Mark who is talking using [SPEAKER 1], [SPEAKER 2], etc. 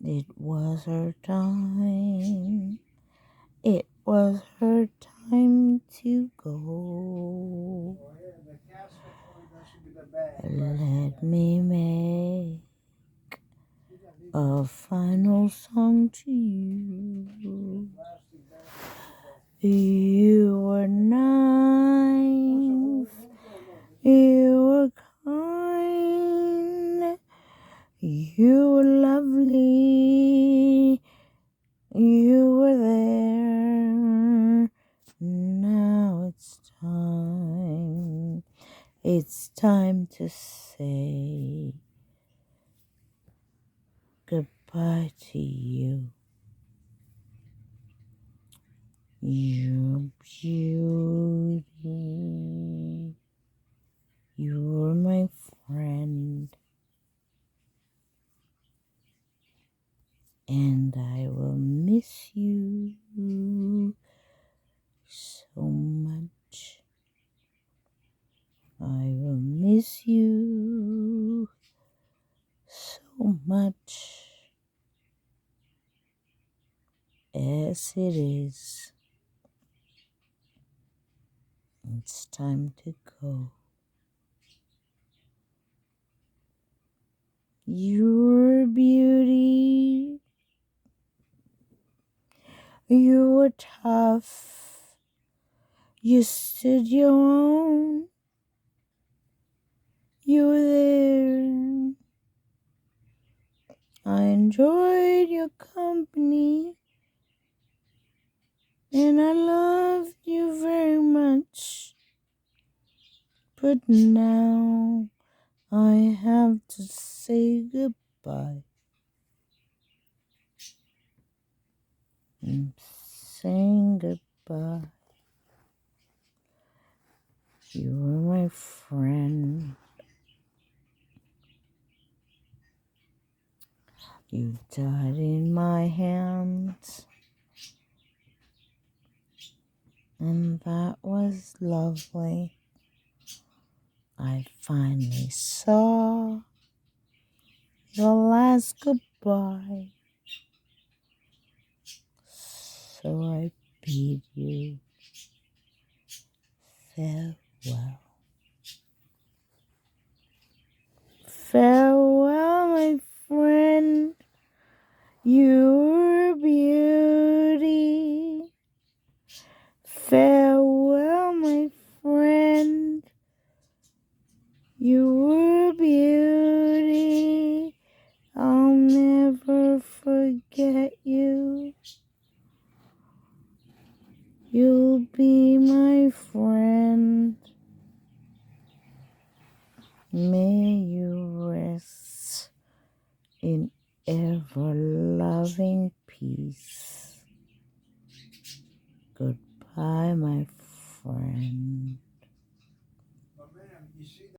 [SPEAKER 1] It was her time. It was her time to go. Let me make a final song to you. You were nice. You were kind. You were lovely. You were there. Now it's time. It's time to say goodbye to you. Your beauty. You were my friend. And I will miss you so much. I will miss you so much. As it is, it's time to go. Your beauty, you were tough. You stood your own. You were there. I enjoyed your company, and I loved you very much. But now I have to say goodbye. I'm saying goodbye. You were my friend. You died in my hands. And that was lovely. I finally saw your last goodbye. So I bid you farewell. Farewell, my friend. You were a beauty. Farewell, my friend. You were a beauty. I'll never forget you. You'll be my friend. May you rest in ever-loving peace. Goodbye, my friend.